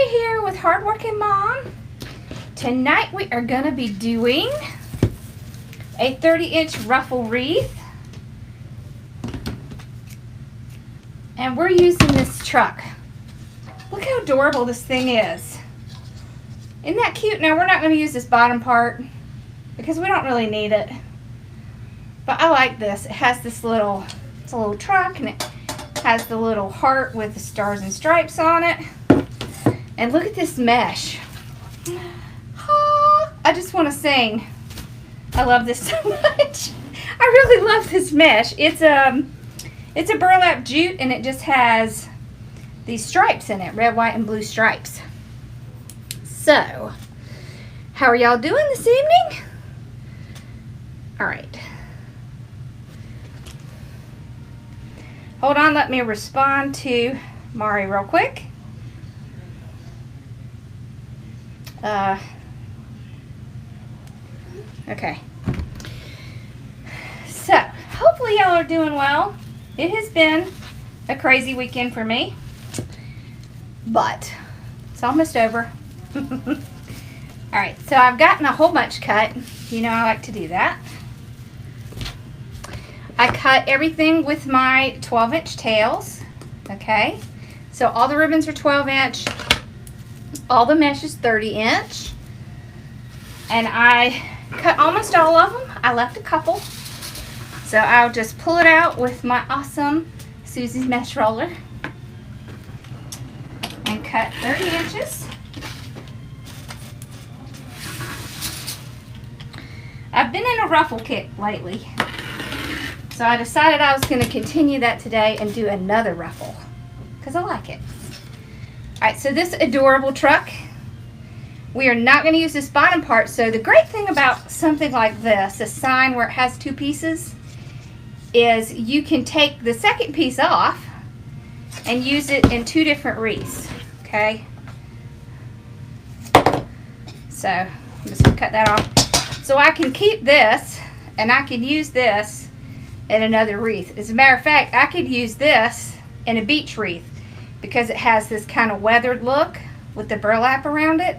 here with Hardworking Mom. Tonight we are going to be doing a 30-inch ruffle wreath. And we're using this truck. Look how adorable this thing is. Isn't that cute? Now we're not going to use this bottom part because we don't really need it. But I like this. It has this little, it's a little truck, and it has the little heart with the stars and stripes on it. And look at this mesh. Oh, I just want to sing. I love this so much. I really love this mesh. It's a burlap jute, and it just has these stripes in it, red, white, and blue stripes. So, how are y'all doing this evening? All right. Hold on, let me respond to Mari real quick. Okay. So, hopefully y'all are doing well. It has been a crazy weekend for me, but it's almost over. Alright, so I've gotten a whole bunch cut. You know I like to do that. I cut everything with my 12-inch tails. Okay, so all the ribbons are 12-inch. All the mesh is 30-inch. And I cut almost all of them. I left a couple. So I'll just pull it out with my awesome Susie's mesh roller and cut 30 inches. I've been in a ruffle kick lately, so I decided I was going to continue that today and do another ruffle because I like it. Alright, so this adorable truck, we are not going to use this bottom part. So the great thing about something like this, a sign where it has two pieces, is you can take the second piece off and use it in two different wreaths. Okay, so I'm just going to cut that off. So I can keep this and I can use this in another wreath. As a matter of fact, I could use this in a beach wreath because it has this kind of weathered look with the burlap around it.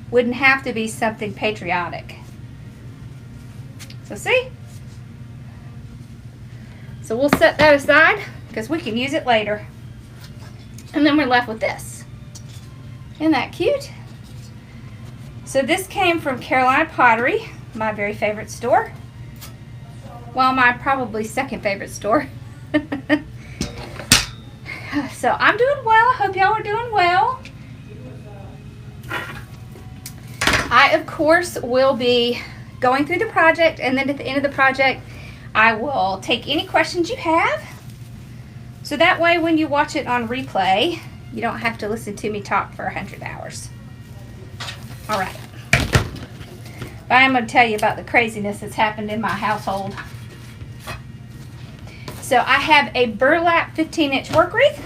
Wouldn't have to be something patriotic. So see? So we'll set that aside because we can use it later. And then we're left with this. Isn't that cute? So this came from Carolina Pottery, my very favorite store. Well, my probably second favorite store. So I'm doing well. I hope y'all are doing well. I, of course, will be going through the project, and then at the end of the project, I will take any questions you have. So that way, when you watch it on replay, you don't have to listen to me talk for 100 hours. All right. But I am going to tell you about the craziness that's happened in my household. So I have a burlap 15-inch work wreath,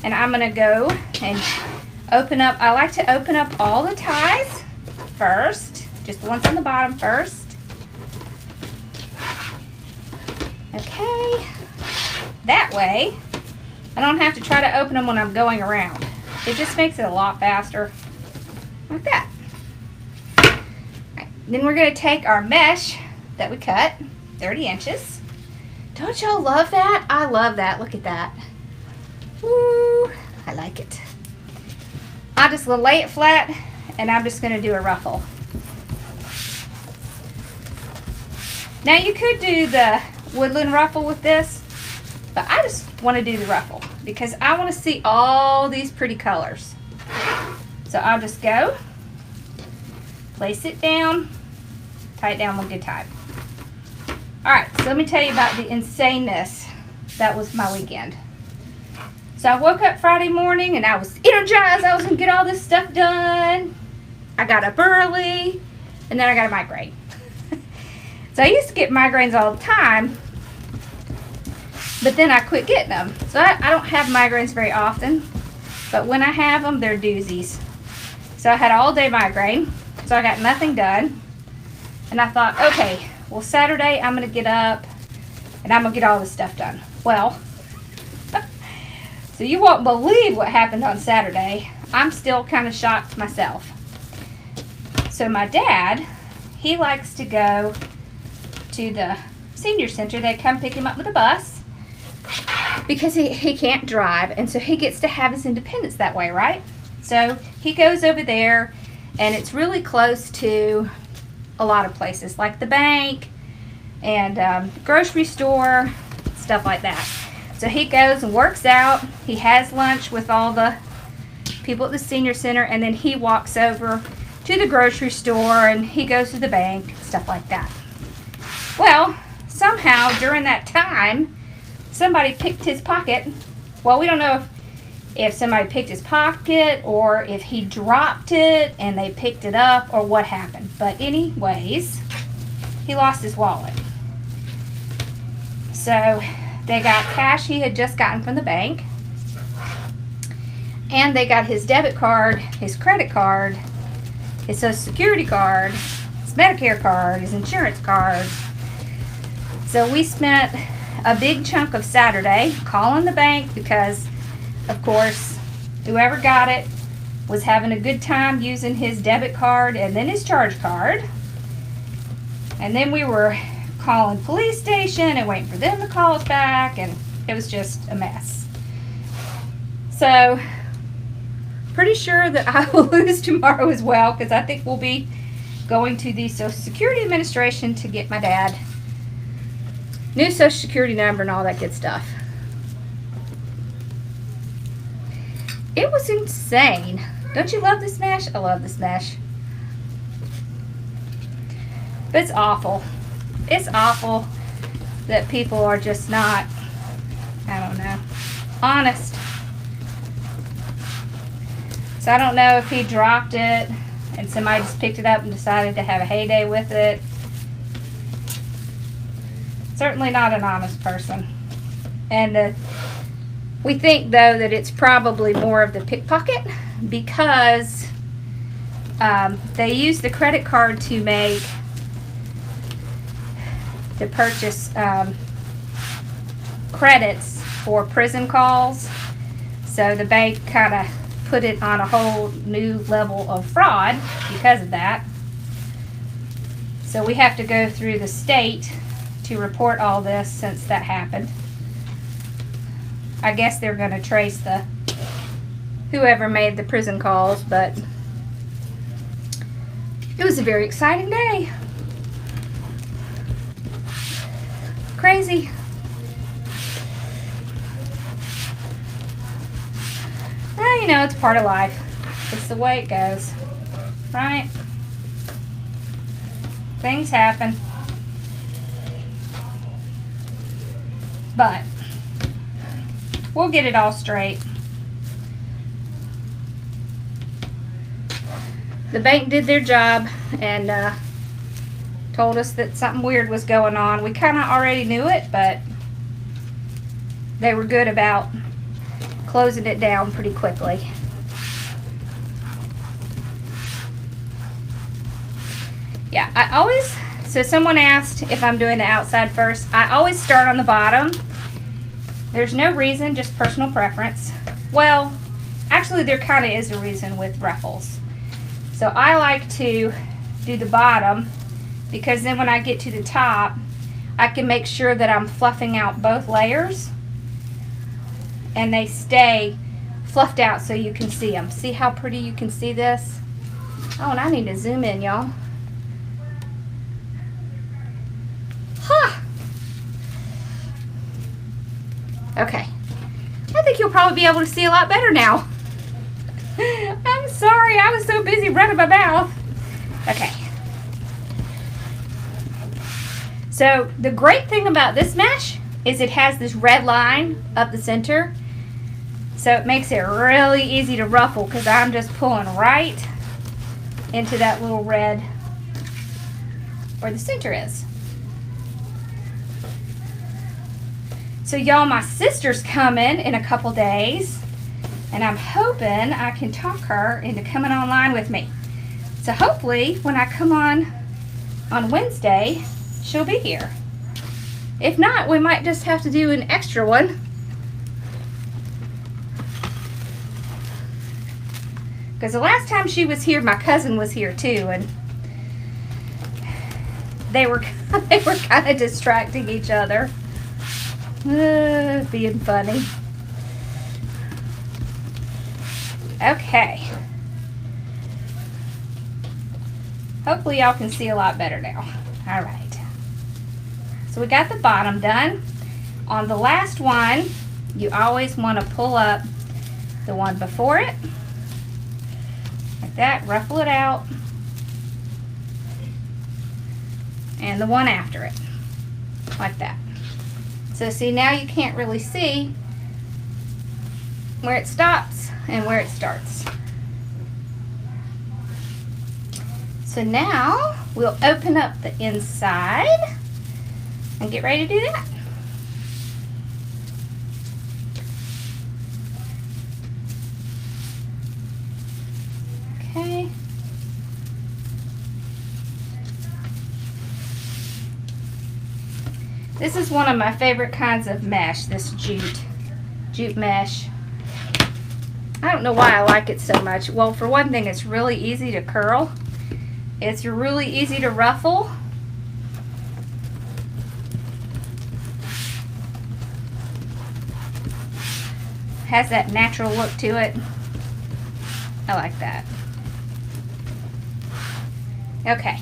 and I'm going to go and open up. I like to open up all the ties first, just the ones on the bottom first. Okay, that way I don't have to try to open them when I'm going around. It just makes it a lot faster, like that. Right. Then we're going to take our mesh that we cut, 30 inches. Don't y'all love that? I love that. Look at that. Woo, I like it. I'm just going to lay it flat, and I'm just going to do a ruffle. Now you could do the woodland ruffle with this, but I just want to do the ruffle because I want to see all these pretty colors. So I'll just go, place it down, tie it down with a good tie. Alright, so let me tell you about the insaneness that was my weekend. So I woke up Friday morning and I was energized. I was going to get all this stuff done. I got up early, and then I got a migraine. So I used to get migraines all the time, but then I quit getting them. So I don't have migraines very often, but when I have them, they're doozies. So I had an all-day migraine, so I got nothing done. And I thought, okay, well, Saturday I'm going to get up and I'm going to get all this stuff done. Well, so you won't believe what happened on Saturday. I'm still kind of shocked myself. So my dad, he likes to go to the senior center. They come pick him up with a bus because he can't drive, and so he gets to have his independence that way, right? So he goes over there, and it's really close to a lot of places like the bank and grocery store, stuff like that. So he goes and works out. He has lunch with all the people at the senior center, and then he walks over to the grocery store, and he goes to the bank, stuff like that. Well, somehow during that time, somebody picked his pocket. Well, we don't know if somebody picked his pocket or if he dropped it and they picked it up or what happened. But anyways, he lost his wallet. So they got cash he had just gotten from the bank, and they got his debit card, his credit card, his Social Security card, his Medicare card, his insurance card. So we spent a big chunk of Saturday calling the bank because, of course, whoever got it was having a good time using his debit card and then his charge card. And then we were calling police station and waiting for them to call us back, and it was just a mess. So, pretty sure that I will lose tomorrow as well, because I think we'll be going to the Social Security Administration to get my dad new Social Security number and all that good stuff. It was insane. Don't you love this mesh? I love this mesh. But it's awful. It's awful that people are just not, I don't know, honest. So I don't know if he dropped it and somebody just picked it up and decided to have a heyday with it. Certainly not an honest person. And we think, though, that it's probably more of the pickpocket because they use the credit card to purchase credits for prison calls. So the bank kind of put it on a whole new level of fraud because of that. So we have to go through the state to report all this since that happened. I guess they're going to trace whoever made the prison calls, but it was a very exciting day. Crazy. Well, you know, it's part of life. It's the way it goes, right? Things happen. But we'll get it all straight. The bank did their job and told us that something weird was going on. We kind of already knew it, but they were good about closing it down pretty quickly. Yeah, I always, so someone asked if I'm doing the outside first. I always start on the bottom. There's no reason, just personal preference. Well, actually there kind of is a reason with ruffles. So I like to do the bottom because then when I get to the top, I can make sure that I'm fluffing out both layers and they stay fluffed out so you can see them. See how pretty you can see this? Oh, and I need to zoom in, y'all. Huh. Okay. I think you'll probably be able to see a lot better now. I'm sorry, I was so busy running my mouth. Okay. So the great thing about this mesh is it has this red line up the center. So it makes it really easy to ruffle because I'm just pulling right into that little red where the center is. So y'all, my sister's coming in a couple days, and I'm hoping I can talk her into coming online with me. So hopefully when I come on Wednesday, she'll be here. If not, we might just have to do an extra one. Because the last time she was here, my cousin was here too, and they were kind of distracting each other. Being funny. Okay. Hopefully y'all can see a lot better now. All right. So we got the bottom done. On the last one, you always want to pull up the one before it. Like that, ruffle it out. And the one after it. Like that. So see, now you can't really see where it stops and where it starts. So now we'll open up the inside and get ready to do that. Okay. This is one of my favorite kinds of mesh, this jute mesh. I don't know why I like it so much. Well, for one thing, it's really easy to curl. It's really easy to ruffle. Has that natural look to it. I like that. Okay.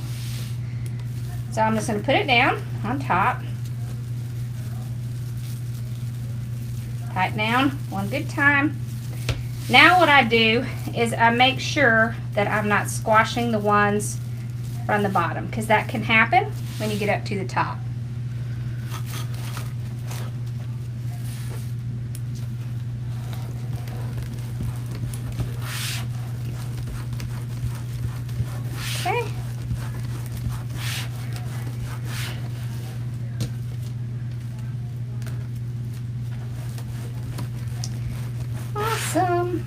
So I'm just going to put it down on top. Tighten down one good time. Now what I do is I make sure that I'm not squashing the ones from the bottom, because that can happen when you get up to the top. Okay. Awesome.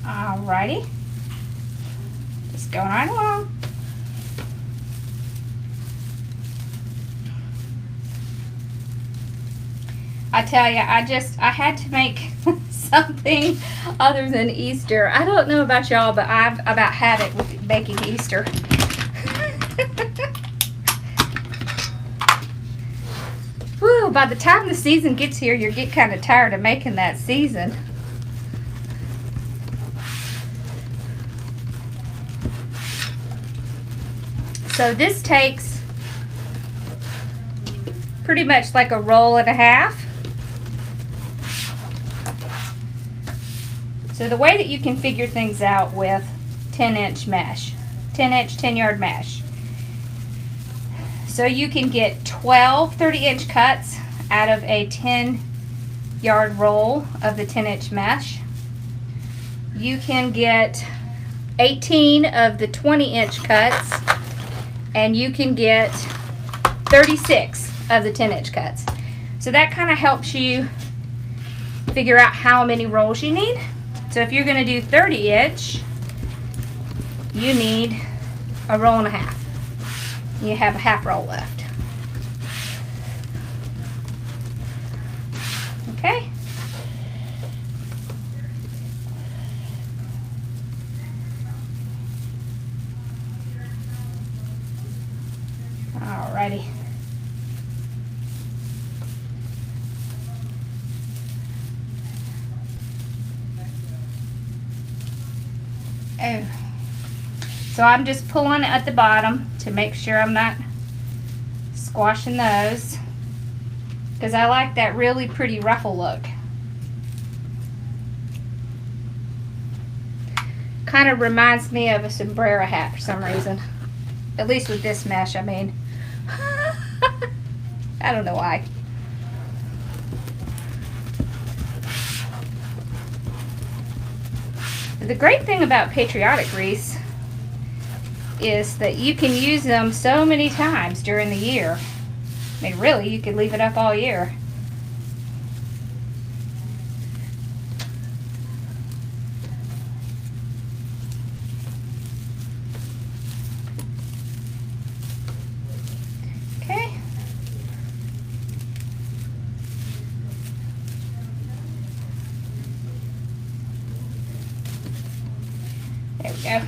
Alrighty. Just going right along. I tell you, I had to make something other than Easter. I don't know about y'all, but I've about had it with baking Easter. Whew, by the time the season gets here, you get kind of tired of making that season. So this takes pretty much like a roll and a half. So the way that you can figure things out with 10-inch mesh, 10-inch, 10-yard mesh. So you can get 12 30-inch cuts out of a 10-yard roll of the 10-inch mesh. You can get 18 of the 20-inch cuts, and you can get 36 of the 10-inch cuts. So that kind of helps you figure out how many rolls you need. So if you're going to do 30-inch, you need a roll and a half. You have a half roll left. Okay. Alrighty. Oh. So I'm just pulling at the bottom to make sure I'm not squashing those, because I like that really pretty ruffle look. Kind of reminds me of a sombrero hat for some reason. At least with this mesh, I mean. I don't know why. The great thing about Patriotic wreaths is that you can use them so many times during the year. I mean, really, you could leave it up all year. Okay. go.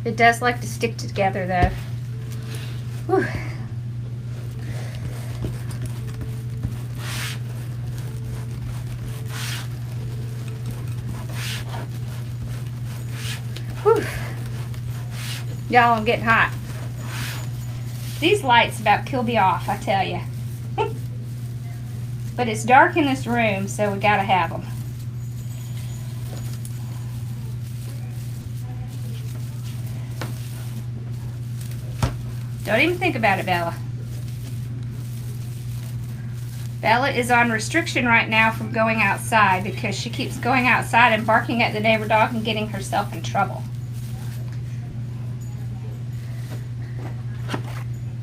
It does like to stick together though. Whew. Whew. Y'all, I'm getting hot. These lights about kill me off, I tell you. But it's dark in this room, so we gotta have them. Don't even think about it, Bella. Bella is on restriction right now from going outside because she keeps going outside and barking at the neighbor dog and getting herself in trouble.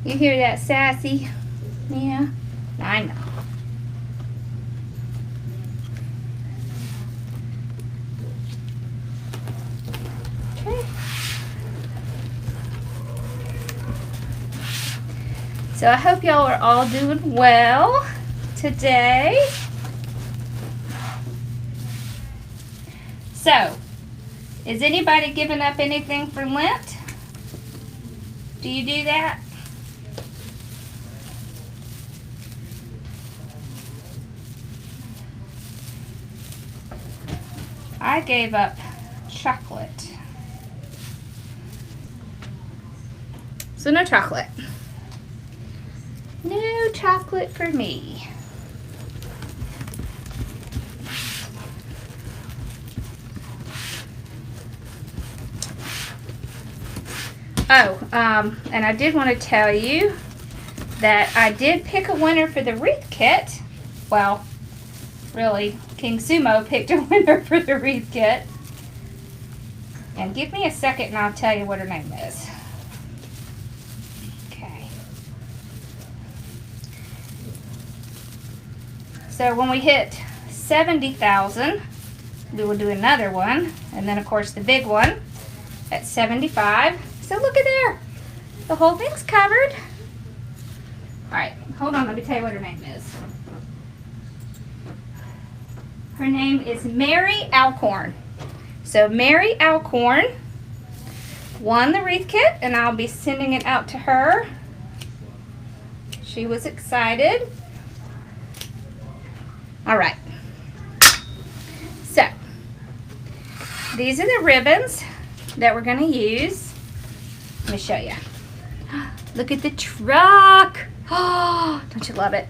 You hear that, Sassy? Yeah, I know. Okay. So I hope y'all are all doing well today. So, is anybody giving up anything for Lent? Do you do that? I gave up chocolate. So no chocolate. No chocolate for me. Oh, and I did want to tell you that I did pick a winner for the wreath kit. Well, really, King Sumo picked a winner for the wreath kit. And give me a second and I'll tell you what her name is. Okay. So when we hit 70,000, we will do another one. And then of course the big one at 75. So look at there. The whole thing's covered. Alright, hold on, let me tell you what her name is. Her name is Mary Alcorn. So Mary Alcorn won the wreath kit and I'll be sending it out to her. She was excited. Alright. So, these are the ribbons that we're going to use. Let me show you. Look at the truck. Oh, don't you love it?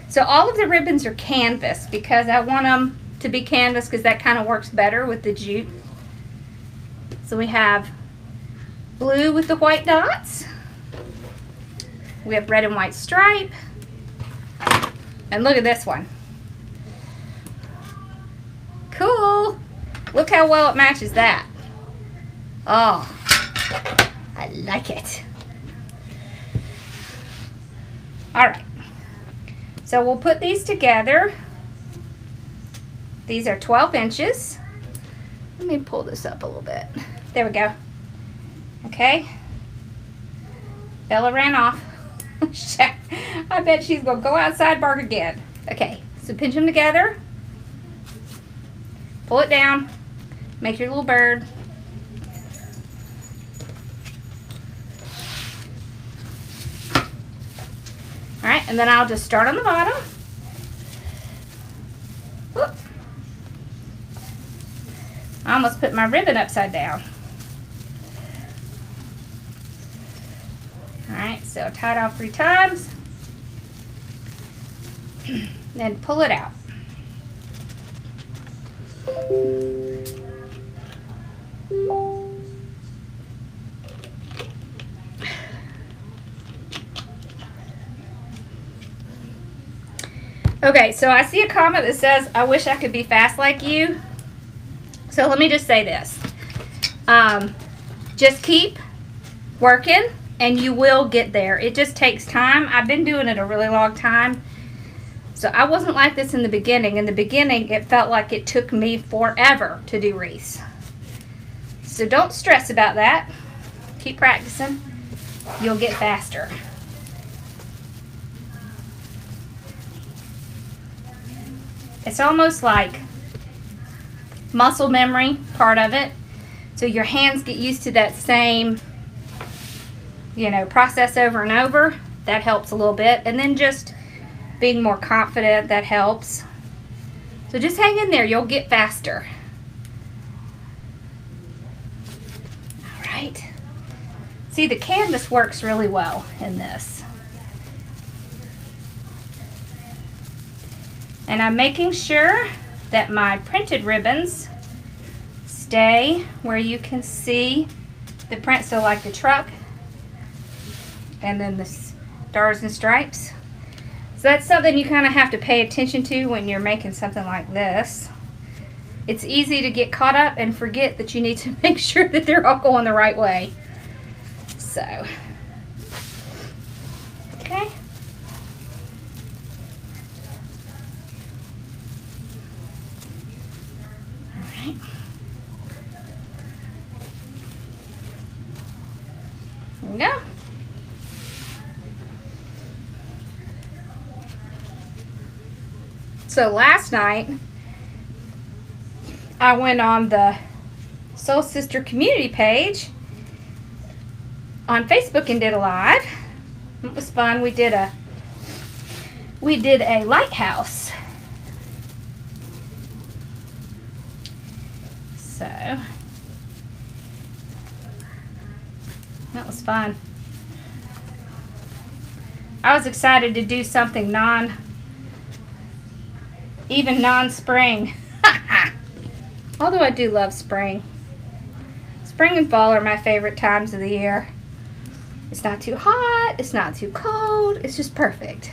So all of the ribbons are canvas because I want them to be canvas because that kind of works better with the jute. So we have blue with the white dots. We have red and white stripe. And look at this one. Cool. Look how well it matches that. Oh, I like it. All right. So we'll put these together. These are 12 inches. Let me pull this up a little bit. There we go. Okay. Bella ran off. I bet she's going to go outside and bark again. Okay, so pinch them together. Pull it down. Make your little bird. Alright, and then I'll just start on the bottom. Whoop. I almost put my ribbon upside down. Alright, so tie it off 3 times. Then pull it out. Okay, so I see a comment that says, I wish I could be fast like you. So let me just say this. Just keep working and you will get there. It just takes time. I've been doing it a really long time. So I wasn't like this in the beginning. In the beginning, it felt like it took me forever to do wreaths. So don't stress about that. Keep practicing. You'll get faster. It's almost like muscle memory, part of it. So your hands get used to that same, you know, process over and over. That helps a little bit. And then just being more confident, that helps. So just hang in there, you'll get faster. All right. See, the canvas works really well in this. And I'm making sure that my printed ribbons stay where you can see the print, so like the truck and then the stars and stripes. So that's something you kind of have to pay attention to when you're making something like this. It's easy to get caught up and forget that you need to make sure that they're all going the right way. So, okay. Alright. There we go. So last night, I went on the Soul Sister community page on Facebook and did a live. It was fun. We did a lighthouse. So that was fun. I was excited to do something non-spring. Although I do love spring. Spring and fall are my favorite times of the year. It's not too hot, it's not too cold, it's just perfect.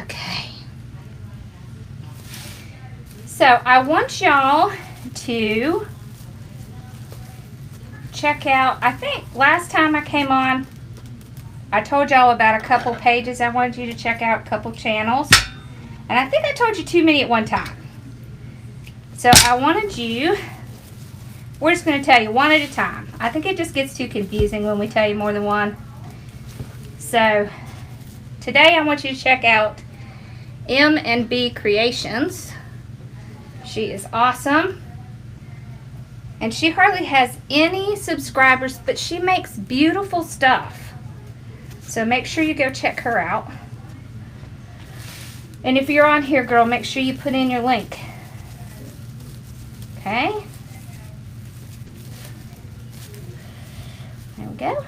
Okay. So I want y'all to check out, I think last time I came on, I told y'all about a couple pages I wanted you to check out, a couple channels. And I think I told you too many at one time. So I wanted you, we're just going to tell you one at a time. I think it just gets too confusing when we tell you more than one. So today I want you to check out M&B Creations. She is awesome. And she hardly has any subscribers, but she makes beautiful stuff. So make sure you go check her out. And if you're on here, girl, make sure you put in your link. Okay? There we go.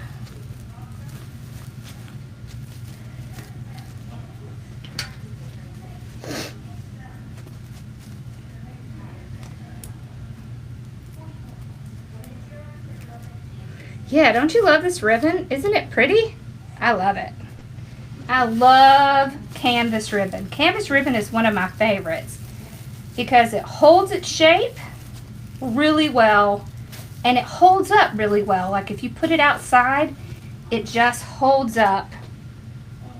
Yeah, don't you love this ribbon? Isn't it pretty? I love it. I love canvas ribbon. Canvas ribbon is one of my favorites because it holds its shape really well and it holds up really well. Like if you put it outside, it just holds up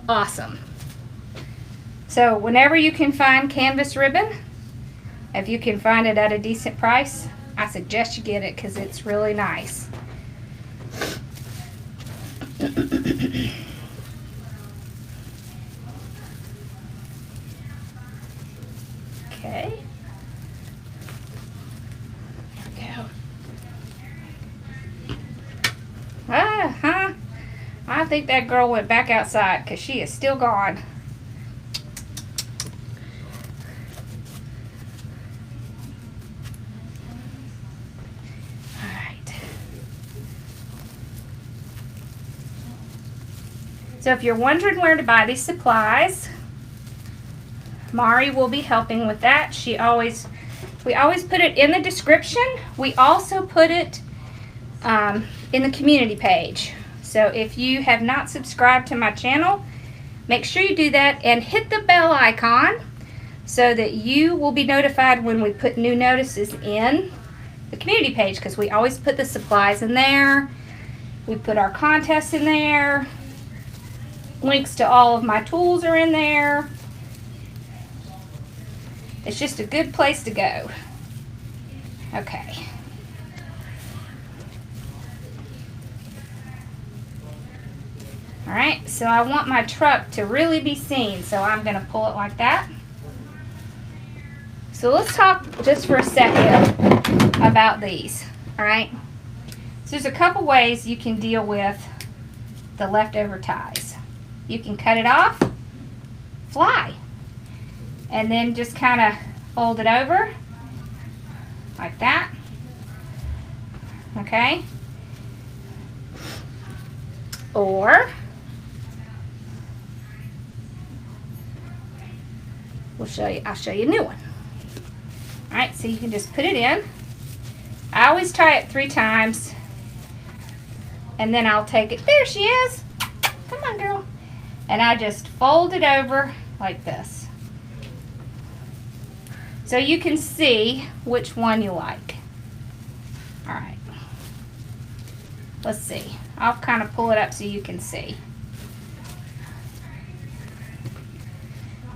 awesome. So whenever you can find canvas ribbon, if you can find it at a decent price, I suggest you get it because it's really nice. Okay. There we go. I think that girl went back outside because she is still gone. All right. So if you're wondering where to buy these supplies, Mari will be helping with that. We always put it in the description. We also put it in the community page. So if you have not subscribed to my channel, make sure you do that and hit the bell icon so that you will be notified when we put new notices in the community page, because we always put the supplies in there. We put our contests in there. Links to all of my tools are in there. It's just a good place to go. Okay. All right, so I want my truck to really be seen, so I'm gonna pull it like that. So let's talk just for a second about these, all right? So there's a couple ways you can deal with the leftover ties. You can cut it off, fly, and then just kind of fold it over like that, okay? Or I'll show you a new one. All right, so you can just put it in. I always tie it 3 times, and then I'll take it. There she is. Come on, girl. And I just fold it over like this. So you can see which one you like. All right. Let's see. I'll kind of pull it up so you can see.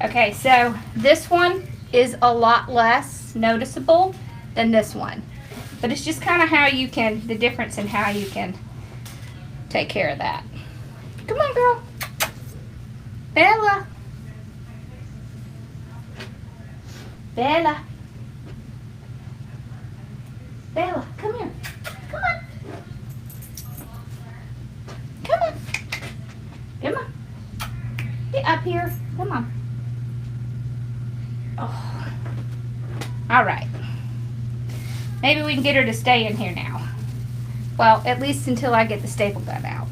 Okay, so this one is a lot less noticeable than this one. But it's just kind of how you can, the difference in how you can take care of that. Come on, girl. Bella. Bella. Bella, come here. Come on. Come on. Come on. Get up here. Come on. Oh. All right. Maybe we can get her to stay in here now. Well, at least until I get the staple gun out.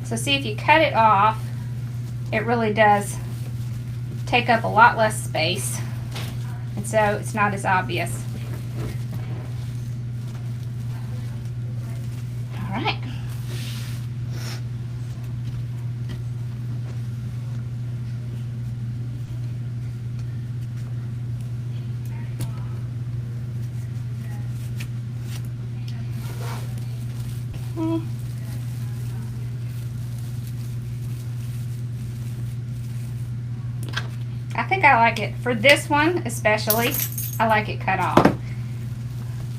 So see, if you cut it off, it really does take up a lot less space. And so it's not as obvious. All right. Okay. I think I like it, for this one especially, I like it cut off.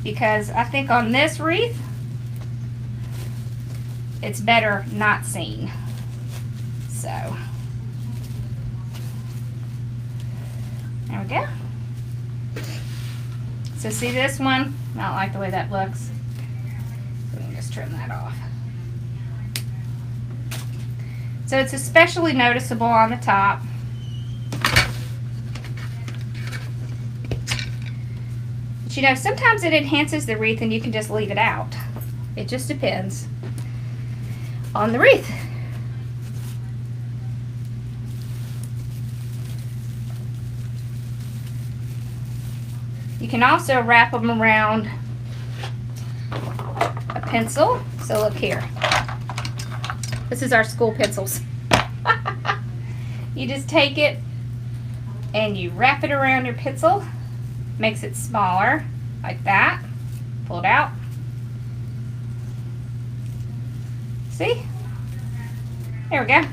Because I think on this wreath, it's better not seen. So, there we go. So see this one? I don't like the way that looks. So we can just trim that off. So it's especially noticeable on the top. But you know, sometimes it enhances the wreath and you can just leave it out. It just depends on the wreath. You can also wrap them around a pencil. So look here. This is our school pencils. You just take it and you wrap it around your pencil. Makes it smaller, like that. Pull it out. See? There we go.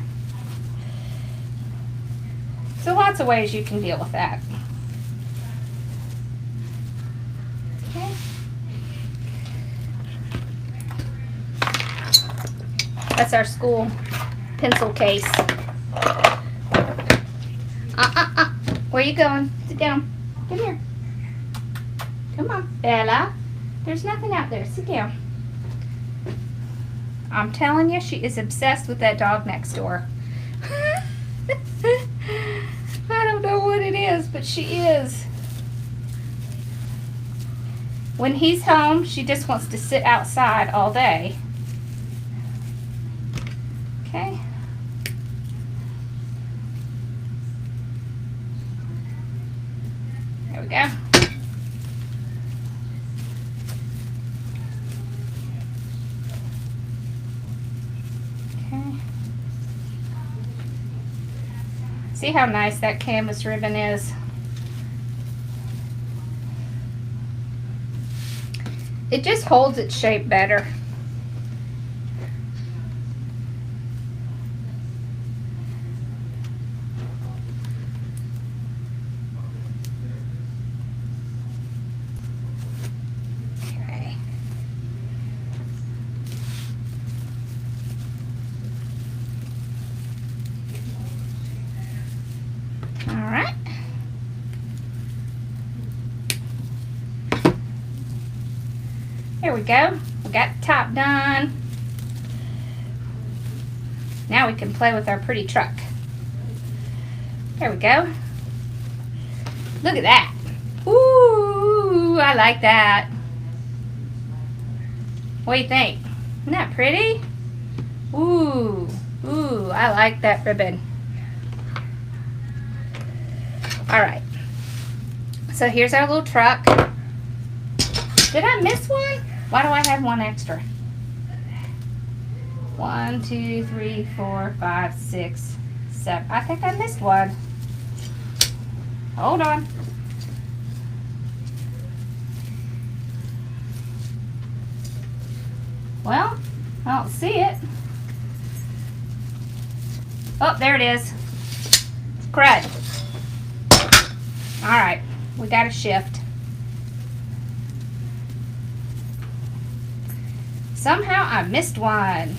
So lots of ways you can deal with that. Okay. That's our school pencil case. Where you going? Sit down. Come here. Come on, Bella. There's nothing out there. Sit down. I'm telling you, she is obsessed with that dog next door. I don't know what it is, but she is. When he's home, she just wants to sit outside all day. Okay. There we go. See how nice that canvas ribbon is? It just holds its shape better. There we go. We got the top done. Now we can play with our pretty truck. There we go. Look at that. Ooh, I like that. What do you think? Isn't that pretty? Ooh, ooh, I like that ribbon. All right. So here's our little truck. Did I miss one? Why do I have one extra? 1, 2, 3, 4, 5, 6, 7. I think I missed one. Hold on. Well, I don't see it. Oh, there it is. Crud. All right, we got to shift. Somehow I missed one.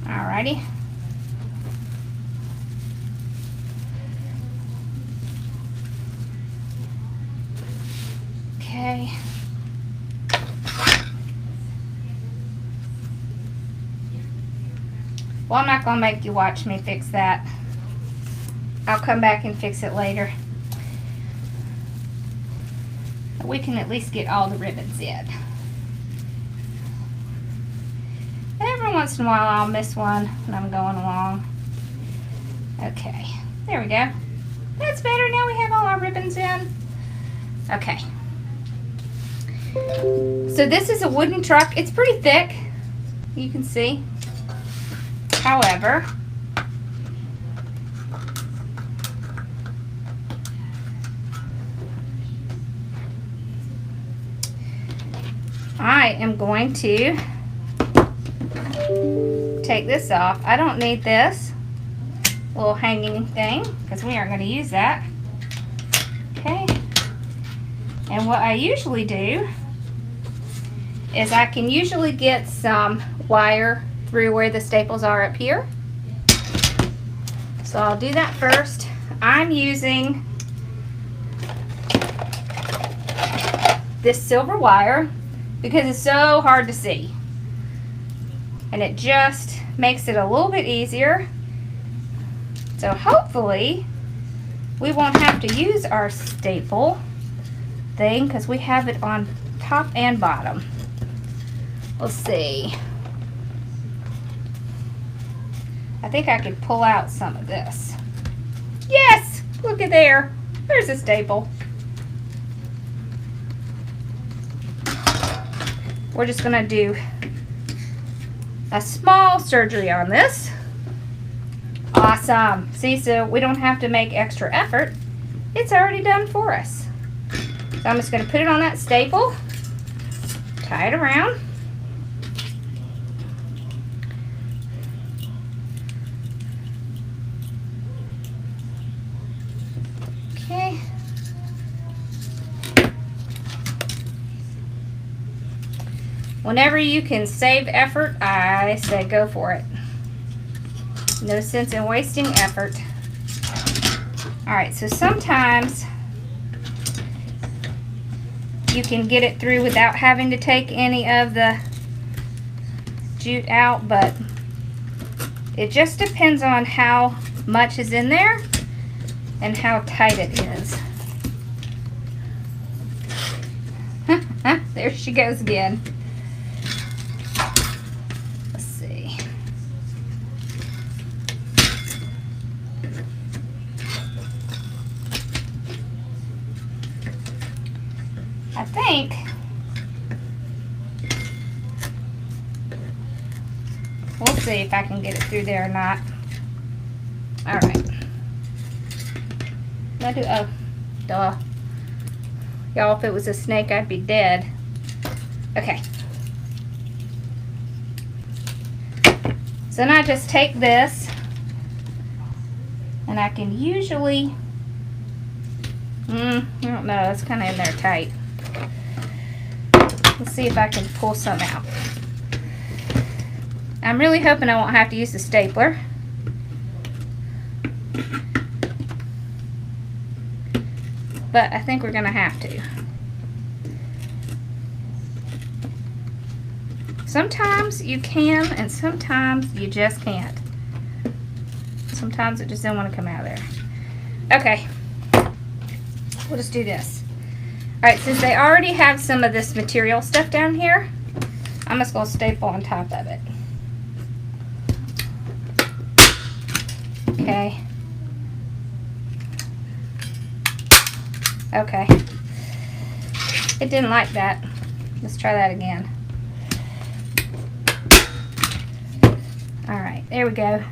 Alrighty. Okay. Well, I'm not going to make you watch me fix that. I'll come back and fix it later. We can at least get all the ribbons in. Every once in a while I'll miss one when I'm going along. Okay, there we go. That's better. Now we have all our ribbons in. Okay. So this is a wooden truck. It's pretty thick, you can see. However, I am going to take this off. I don't need this little hanging thing because we aren't going to use that. Okay. And what I usually do is I can usually get some wire through where the staples are up here. So I'll do that first. I'm using this silver wire because it's so hard to see. And it just makes it a little bit easier. So hopefully we won't have to use our staple thing because we have it on top and bottom. We'll see. I think I could pull out some of this. Yes! Look at there. There's a staple. We're just gonna do a small surgery on this. Awesome. See, so we don't have to make extra effort. It's already done for us. So I'm just gonna put it on that staple, tie it around. Okay. Whenever you can save effort, I say go for it. No sense in wasting effort. Alright, so sometimes you can get it through without having to take any of the jute out, but it just depends on how much is in there and how tight it is. There she goes again. Let's see. I think we'll see if I can get it through there or not. All right. I do. Oh, duh. Y'all, if it was a snake, I'd be dead. Okay. So now I just take this, and I can usually, I don't know, it's kind of in there tight. Let's see if I can pull some out. I'm really hoping I won't have to use the stapler. But I think we're gonna have to. Sometimes you can, and sometimes you just can't. Sometimes it just doesn't want to come out of there. Okay, we'll just do this. Alright, since they already have some of this material stuff down here, I'm just going to staple on top of it. Okay. Okay. It didn't like that. Let's try that again. Alright, there we go.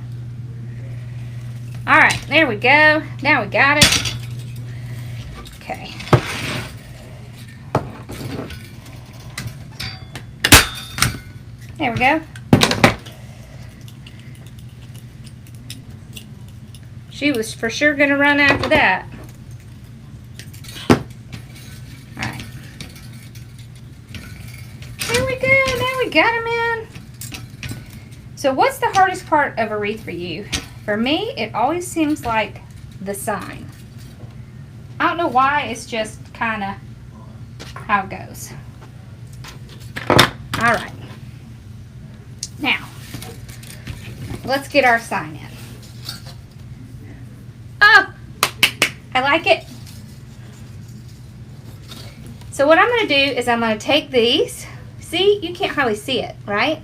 Alright, there we go. Now we got it. Okay. There we go. She was for sure going to run after that. Alright. There we go. Now we got him in. So what's the hardest part of a wreath for you? For me, it always seems like the sign. I don't know why, it's just kind of how it goes. Alright. Now, let's get our sign in. Oh! I like it. So what I'm going to do is I'm going to take these. See, you can't hardly see it, right?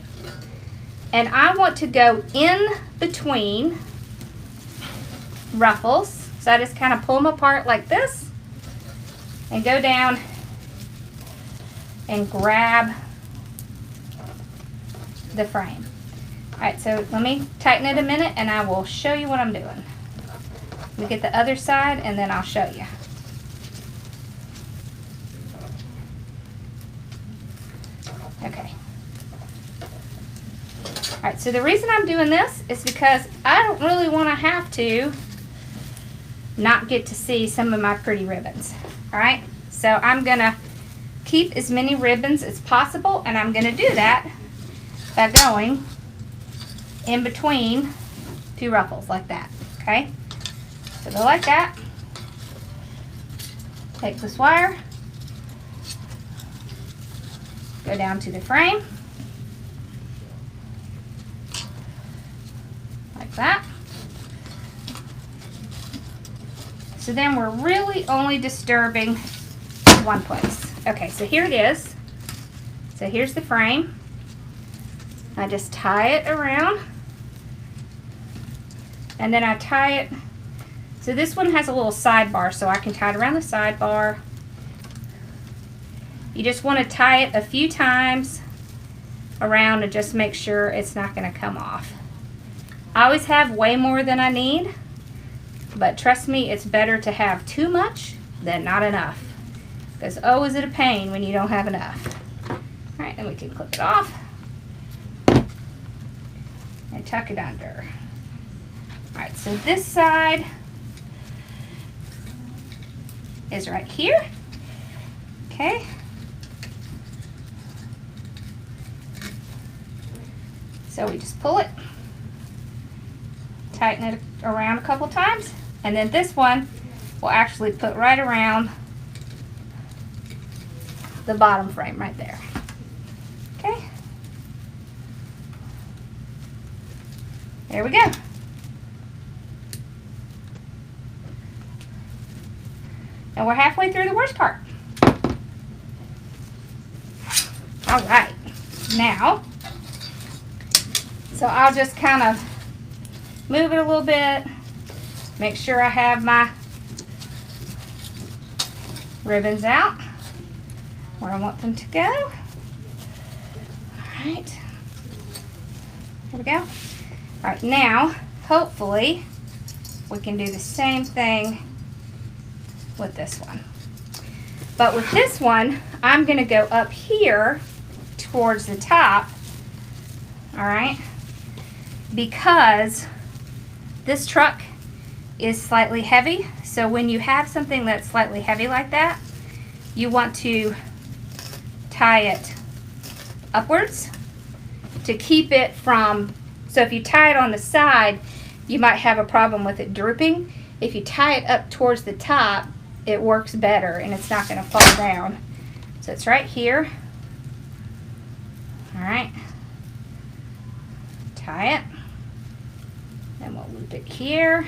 And I want to go in between ruffles. So I just kind of pull them apart like this and go down and grab the frame. Alright, so let me tighten it a minute and I will show you what I'm doing. Let me get the other side and then I'll show you. Okay. Alright, so the reason I'm doing this is because I don't really want to have to not get to see some of my pretty ribbons. Alright, so I'm going to keep as many ribbons as possible, and I'm going to do that by going in between two ruffles like that. Okay, so go like that. Take this wire, go down to the frame, like that. So then we're really only disturbing one place. Okay, so here it is. So here's the frame. I just tie it around, and then I tie it. So this one has a little sidebar, so I can tie it around the sidebar. You just want to tie it a few times around and just make sure it's not going to come off. I always have way more than I need, but trust me, it's better to have too much than not enough, because oh, is it a pain when you don't have enough. Alright, then we can clip it off and tuck it under. Alright, so this side is right here. Okay. So we just pull it, tighten it around a couple times, and then this one will actually put right around the bottom frame right there. Okay. There we go. And we're halfway through the worst part. All right. Now, so I'll just kind of move it a little bit, make sure I have my ribbons out where I want them to go. All right. There we go. All right, now, hopefully, we can do the same thing with this one. But with this one, I'm going to go up here towards the top, all right, because this truck is slightly heavy. So when you have something that's slightly heavy like that, you want to tie it upwards to keep it from, so if you tie it on the side, you might have a problem with it drooping. If you tie it up towards the top, it works better and it's not going to fall down. So it's right here. All right. Tie it. Then we'll loop it here.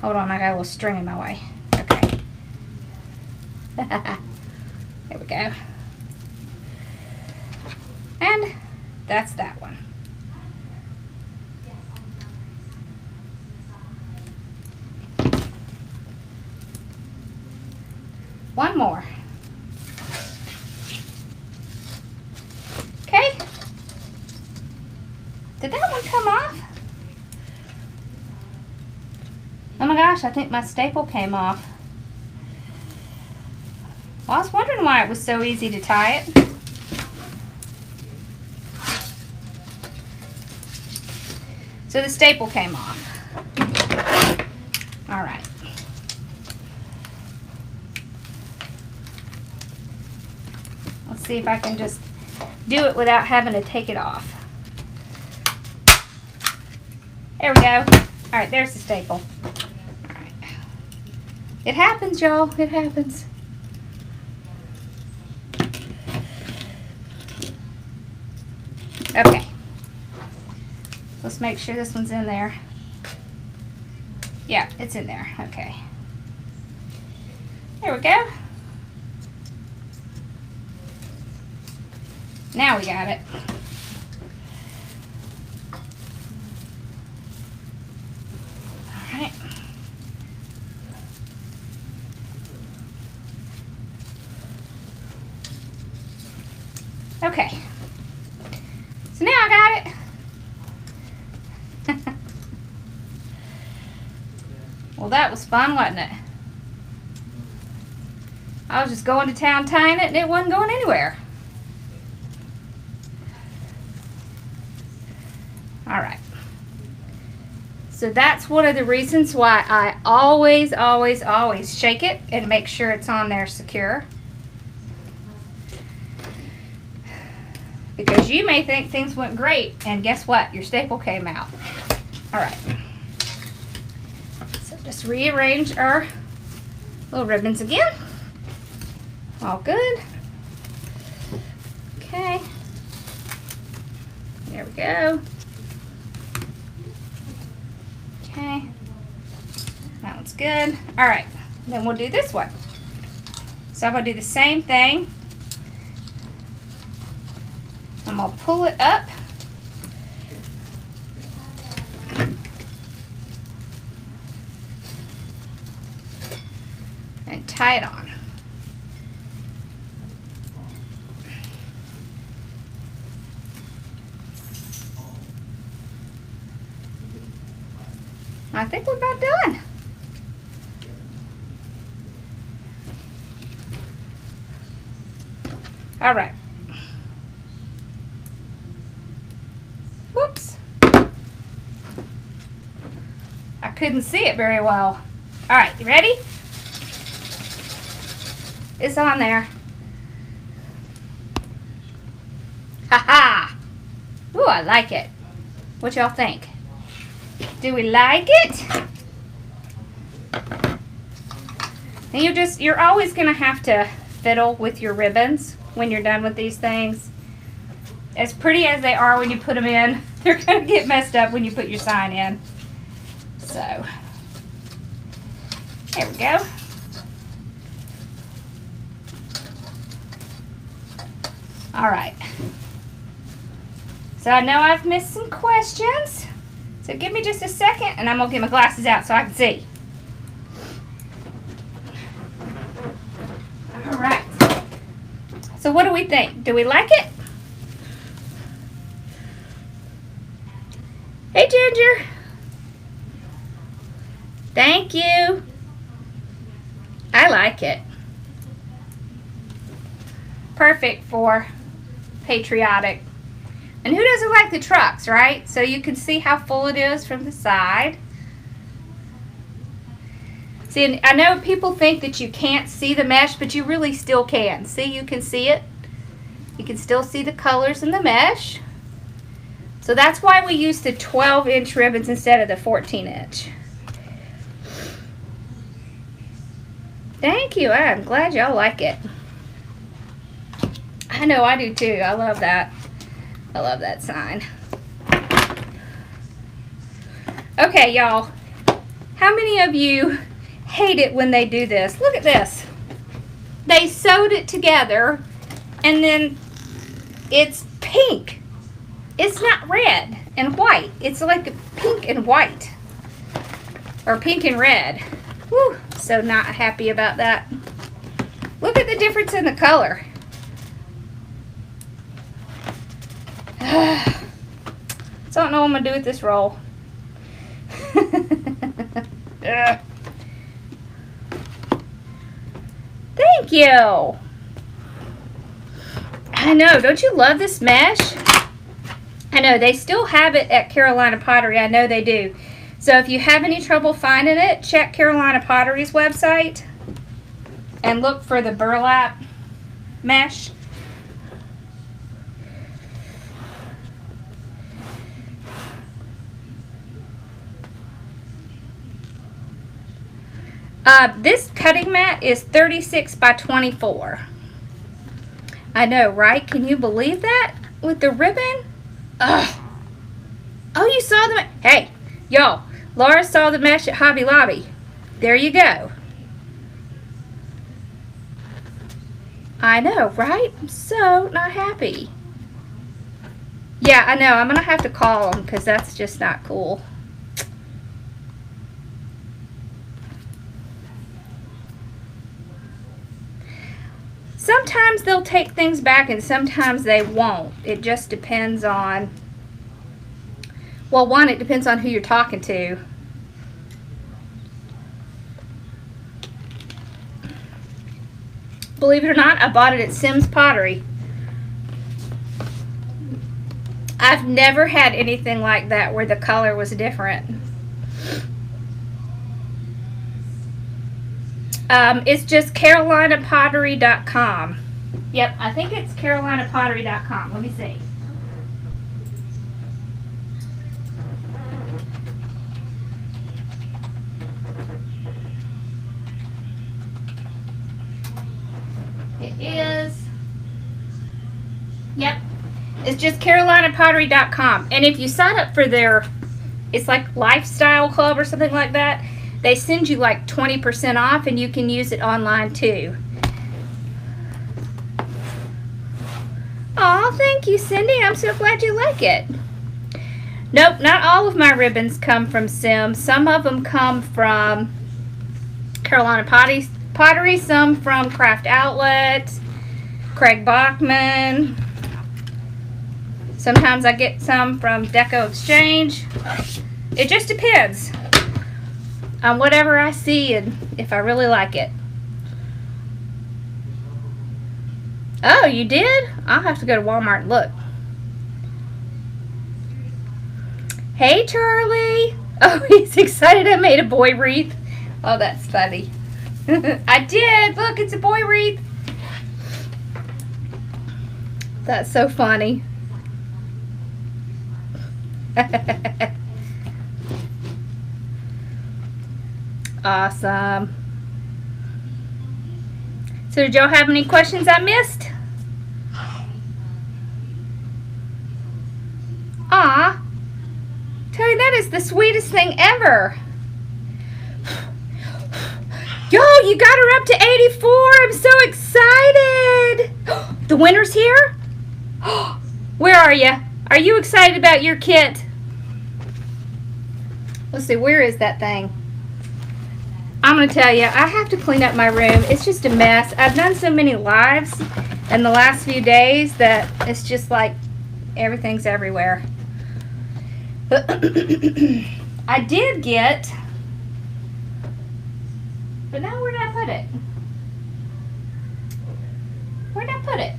Hold on, I got a little string in my way. Okay. There we go. And that's that one. One more. Okay. Did that one come off? Oh my gosh, I think my staple came off. Well, I was wondering why it was so easy to tie it. So the staple came off. All right. Let's see if I can just do it without having to take it off. There we go. All right, there's the staple. All right. It happens, y'all. It happens. Okay. Let's make sure this one's in there. Yeah, it's in there. Okay. There we go. Now we got it. All right. Okay. So now I got it. Well, that was fun, wasn't it? I was just going to town tying it and it wasn't going anywhere. All right. So that's one of the reasons why I always shake it and make sure it's on there secure. Because you may think things went great and guess what? Your staple came out. All right. So just rearrange our little ribbons again. All good. Okay. There we go. Okay. That one's good. All right. Then we'll do this one. So I'm going to do the same thing. I'm going to pull it up. And tie it on. I think we're about done. All right. Whoops. I couldn't see it very well. All right, you ready? It's on there. Ha-ha! Ooh, I like it. What y'all think? Do we like it? And you're always gonna have to fiddle with your ribbons when you're done with these things. As pretty as they are when you put them in, they're gonna get messed up when you put your sign in. So, there we go. All right. So I know I've missed some questions. So give me just a second and I'm gonna get my glasses out so I can see. All right. So what do we think? Do we like it? Hey, Ginger. Thank you. I like it. Perfect for patriotic. And who doesn't like the trucks, right? So you can see how full it is from the side. See, and I know people think that you can't see the mesh, but you really still can. See, you can see it. You can still see the colors in the mesh. So that's why we use the 12-inch ribbons instead of the 14-inch. Thank you. I'm glad y'all like it. I know I do too. I love that. I love that sign. Okay, y'all. How many of you hate it when they do this? Look at this. They sewed it together and then it's pink. It's not red and white. It's like pink and white. Or pink and red. Whew, so not happy about that. Look at the difference in the color. So I don't know what I'm going to do with this roll. Thank you. I know. Don't you love this mesh? I know. They still have it at Carolina Pottery. I know they do. So if you have any trouble finding it, check Carolina Pottery's website and look for the burlap mesh. This cutting mat is 36 by 24. I know, right? Can you believe that? With the ribbon? Ugh. Oh, you saw the... Hey, y'all. Laura saw the mesh at Hobby Lobby. There you go. I know, right? I'm so not happy. Yeah, I know. I'm going to have to call them because that's just not cool. Sometimes they'll take things back and sometimes they won't. It just depends on, well, one, it depends on who you're talking to. Believe it or not, I bought it at Sim's Pottery. I've never had anything like that where the color was different. It's just carolinapottery.com. Yep, I think it's carolinapottery.com. Let me see. It is. Yep. It's just carolinapottery.com. And if you sign up for their, it's like Lifestyle Club or something like that, they send you like 20% off and you can use it online too. Aw, thank you, Cindy. I'm so glad you like it. Nope, not all of my ribbons come from Sim. Some of them come from Carolina Pottery, some from Craft Outlet, Craig Bachman. Sometimes I get some from Deco Exchange. It just depends on whatever I see and if I really like it. Oh, you did? I'll have to go to Walmart and look. Hey, Charlie. Oh, he's excited I made a boy wreath. Oh, that's funny. I did. Look, it's a boy wreath. That's so funny. Awesome. So did y'all have any questions I missed? Aw. Tell you, that is the sweetest thing ever. Yo, you got her up to 84. I'm so excited. The winner's here? Where are you? Are you excited about your kit? Let's see, where is that thing? I'm going to tell you, I have to clean up my room. It's just a mess. I've done so many lives in the last few days that it's just like everything's everywhere. I did get, but now where did I put it? Where did I put it?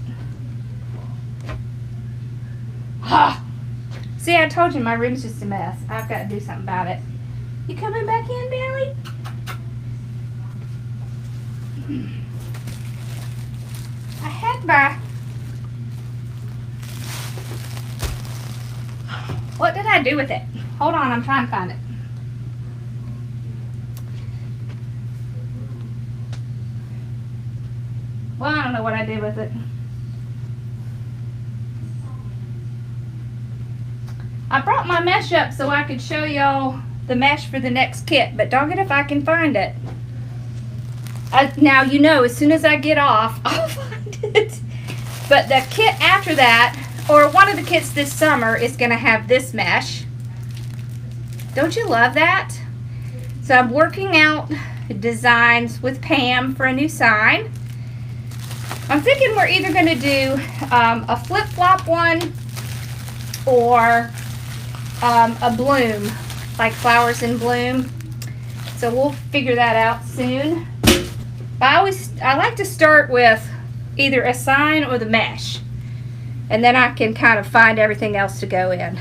See, I told you my room's just a mess. I've got to do something about it. You coming back in, Billy? I had my... What did I do with it? Hold on, I'm trying to find it. Well, I don't know what I did with it. I brought my mesh up so I could show y'all the mesh for the next kit, but doggone if I can find it. Now, you know, as soon as I get off, I'll find it. But the kit after that, or one of the kits this summer, is going to have this mesh. Don't you love that? So I'm working out designs with Pam for a new sign. I'm thinking we're either going to do a flip-flop one or a bloom, like flowers in bloom. So we'll figure that out soon. But I like to start with either a sign or the mesh, and then I can kind of find everything else to go in.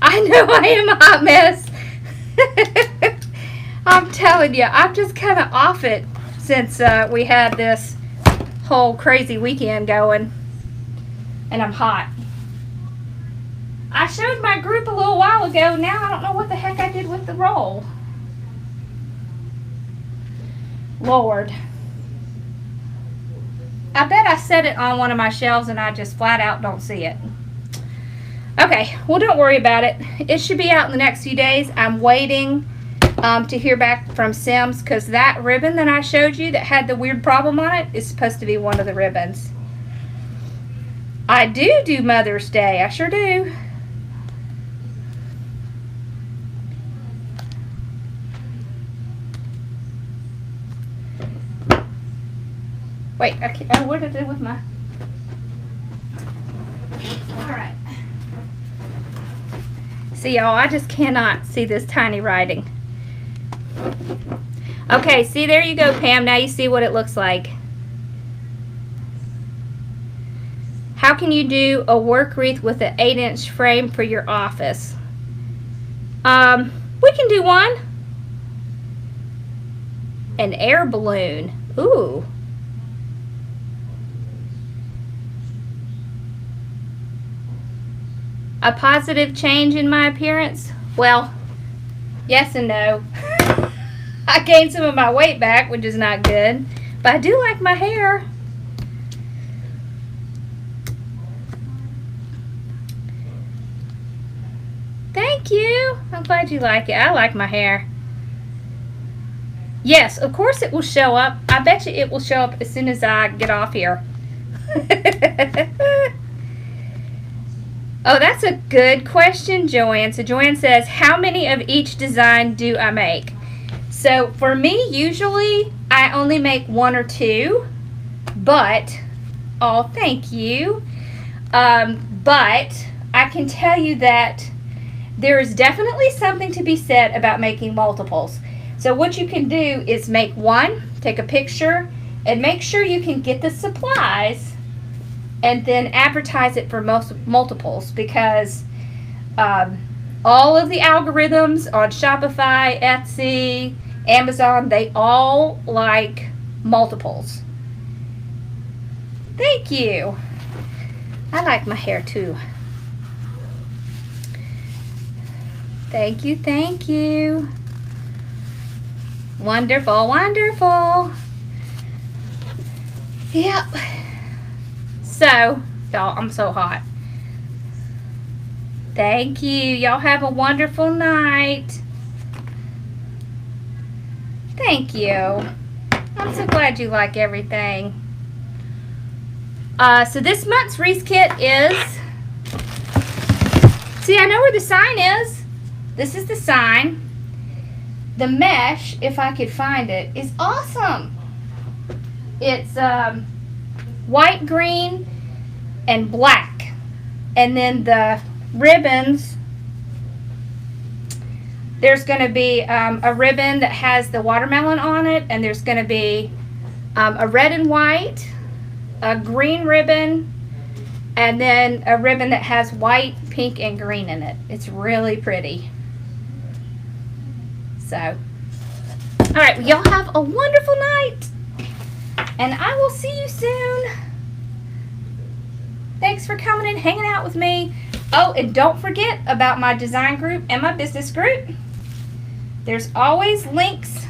I know I am a hot mess. I'm telling you, I'm just kind of off it since we had this whole crazy weekend going, and I'm hot. I showed my group a little while ago. Now I don't know what the heck I did with the roll. Lord. I bet I set it on one of my shelves and I just flat out don't see it. Okay, well, don't worry about it. It should be out in the next few days. I'm waiting to hear back from Sims, because that ribbon that I showed you that had the weird problem on it is supposed to be one of the ribbons. I do Mother's Day. I sure do. Wait, what did I do with my... Alright. See, y'all, I just cannot see this tiny writing. Okay, see, there you go, Pam. Now you see what it looks like. How can you do a work wreath with an 8-inch frame for your office? We can do one. An air balloon. Ooh. A positive change in my appearance? Well, yes and no. I gained some of my weight back, which is not good, but I do like my hair. Thank you. I'm glad you like it. I like my hair. Yes, of course it will show up. I bet you it will show up as soon as I get off here. Oh, that's a good question, Joanne. So Joanne says, how many of each design do I make? So for me, usually I only make 1 or 2, but, oh, thank you. But I can tell you that there is definitely something to be said about making multiples. So what you can do is make one, take a picture, and make sure you can get the supplies and then advertise it for multiples, because all of the algorithms on Shopify, Etsy, Amazon, they all like multiples. Thank you. I like my hair too. Thank you, thank you. Wonderful, wonderful. Yep. So, y'all, I'm so hot. Thank you. Y'all have a wonderful night. Thank you. I'm so glad you like everything. So this month's Wreath kit is... See, I know where the sign is. This is the sign. The mesh, if I could find it, is awesome. It's white, green, and black. And then the ribbons, there's going to be a ribbon that has the watermelon on it, and there's going to be a red and white, a green ribbon, and then a ribbon that has white, pink, and green in it. It's really pretty. So, All right, well, y'all have a wonderful night, and I will see you soon. Thanks for coming and hanging out with me. Oh, and don't forget about my design group and my business group. There's always links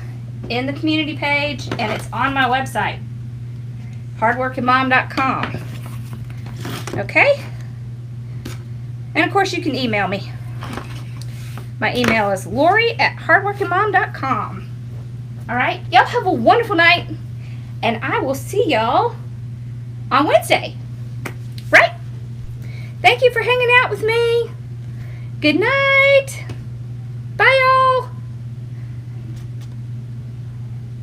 in the community page, and it's on my website, hardworkingmom.com. Okay? And of course, you can email me. My email is lori@hardworkingmom.com. All right? Y'all have a wonderful night, and I will see y'all on Wednesday. Right? Thank you for hanging out with me. Good night.